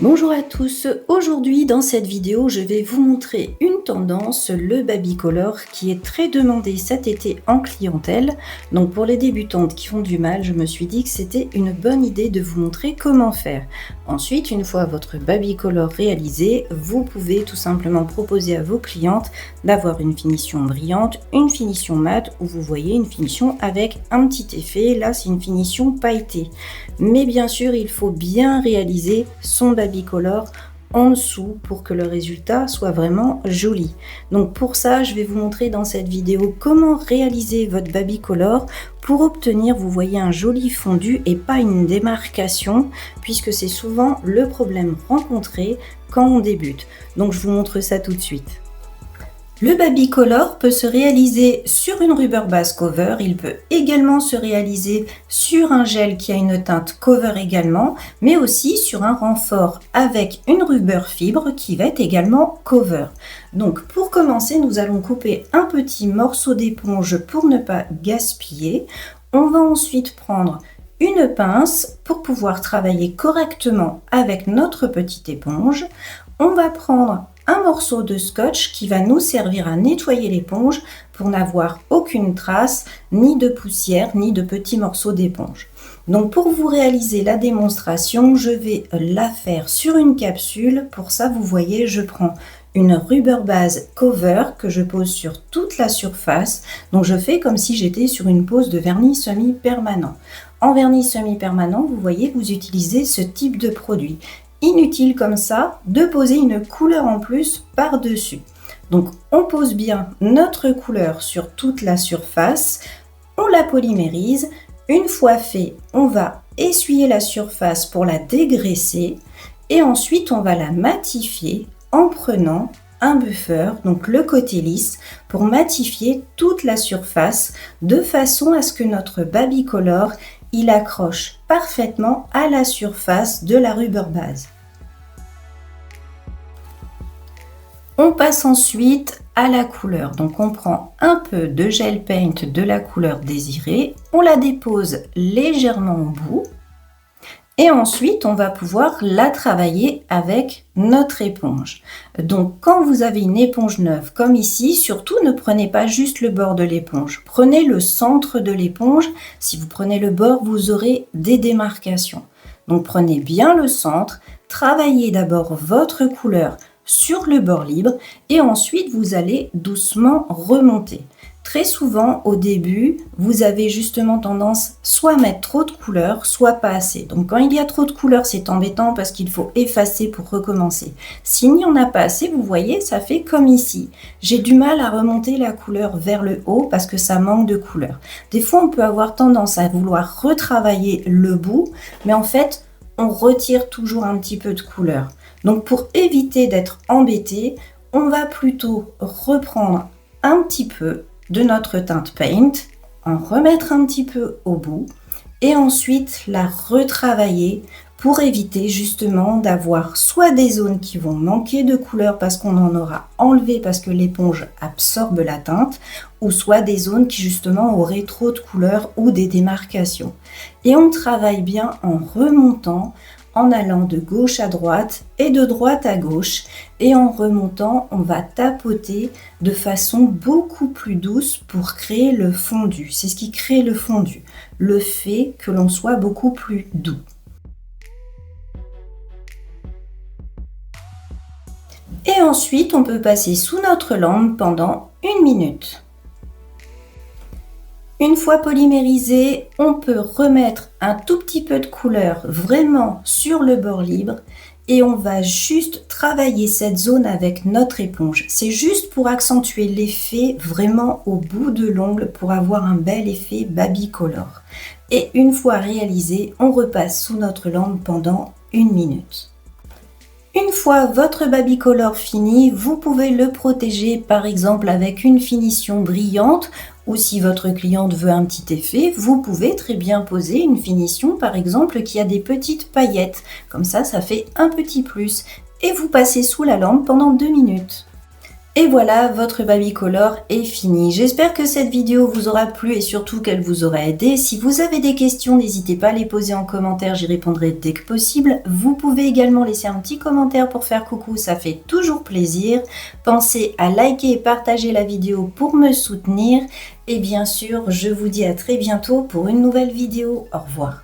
Bonjour à tous, aujourd'hui dans cette vidéo je vais vous montrer une tendance, le Babycolor, qui est très demandé cet été en clientèle. Donc pour les débutantes qui font du mal, je me suis dit que c'était une bonne idée de vous montrer comment faire. Ensuite, une fois votre Babycolor réalisé, vous pouvez tout simplement proposer à vos clientes d'avoir une finition brillante, une finition mate, ou vous voyez une finition avec un petit effet. Là c'est une finition pailletée. Mais bien sûr, il faut bien réaliser son Babycolor en dessous pour que le résultat soit vraiment joli. Donc pour ça, je vais vous montrer dans cette vidéo comment réaliser votre Babycolor pour obtenir, vous voyez, un joli fondu et pas une démarcation, puisque c'est souvent le problème rencontré quand on débute. Donc je vous montre ça tout de suite. Le Babycolor peut se réaliser sur une rubber base cover, il peut également se réaliser sur un gel qui a une teinte cover également, mais aussi sur un renfort avec une rubber fibre qui va être également cover. Donc pour commencer, nous allons couper un petit morceau d'éponge pour ne pas gaspiller. On va ensuite prendre une pince pour pouvoir travailler correctement avec notre petite éponge. On va prendre un morceau de scotch qui va nous servir à nettoyer l'éponge pour n'avoir aucune trace, ni de poussière, ni de petits morceaux d'éponge. Donc pour vous réaliser la démonstration, je vais la faire sur une capsule. Pour ça, vous voyez, je prends une rubber base cover que je pose sur toute la surface. Donc je fais comme si j'étais sur une pose de vernis semi-permanent. En vernis semi-permanent, vous voyez, vous utilisez ce type de produit. Inutile comme ça de poser une couleur en plus par-dessus. Donc on pose bien notre couleur sur toute la surface, on la polymérise. Une fois fait, on va essuyer la surface pour la dégraisser et ensuite on va la matifier en prenant un buffer, donc le côté lisse, pour matifier toute la surface de façon à ce que notre Babycolor il accroche parfaitement à la surface de la rubber base. On passe ensuite à la couleur. Donc on prend un peu de gel paint de la couleur désirée, on la dépose légèrement au bout et ensuite on va pouvoir la travailler avec notre éponge. Donc quand vous avez une éponge neuve comme ici, surtout ne prenez pas juste le bord de l'éponge, prenez le centre de l'éponge. Si vous prenez le bord, vous aurez des démarcations. Donc prenez bien le centre, travaillez d'abord votre couleur sur le bord libre et ensuite vous allez doucement remonter. Très souvent au début, vous avez justement tendance soit à mettre trop de couleurs, soit pas assez. Donc quand il y a trop de couleurs, c'est embêtant parce qu'il faut effacer pour recommencer. S'il n'y en a pas assez, vous voyez, ça fait comme ici. J'ai du mal à remonter la couleur vers le haut parce que ça manque de couleur. Des fois, on peut avoir tendance à vouloir retravailler le bout, mais en fait, on retire toujours un petit peu de couleur. Donc pour éviter d'être embêté, on va plutôt reprendre un petit peu de notre teinte paint, en remettre un petit peu au bout et ensuite la retravailler pour éviter justement d'avoir soit des zones qui vont manquer de couleur parce qu'on en aura enlevé parce que l'éponge absorbe la teinte, ou soit des zones qui justement auraient trop de couleur ou des démarcations. Et on travaille bien en remontant, en allant de gauche à droite et de droite à gauche, et en remontant, on va tapoter de façon beaucoup plus douce pour créer le fondu. C'est ce qui crée le fondu, le fait que l'on soit beaucoup plus doux. Et ensuite, on peut passer sous notre lampe pendant 1 minute. Une fois polymérisé, on peut remettre un tout petit peu de couleur vraiment sur le bord libre et on va juste travailler cette zone avec notre éponge. C'est juste pour accentuer l'effet vraiment au bout de l'ongle pour avoir un bel effet Babycolor. Et une fois réalisé, on repasse sous notre lampe pendant 1 minute. Une fois votre Babycolor fini, vous pouvez le protéger par exemple avec une finition brillante, ou si votre cliente veut un petit effet, vous pouvez très bien poser une finition par exemple qui a des petites paillettes. Comme ça fait un petit plus et vous passez sous la lampe pendant 2 minutes. Et voilà, votre Babycolor est fini. J'espère que cette vidéo vous aura plu et surtout qu'elle vous aura aidé. Si vous avez des questions, n'hésitez pas à les poser en commentaire, j'y répondrai dès que possible. Vous pouvez également laisser un petit commentaire pour faire coucou, ça fait toujours plaisir. Pensez à liker et partager la vidéo pour me soutenir. Et bien sûr, je vous dis à très bientôt pour une nouvelle vidéo. Au revoir.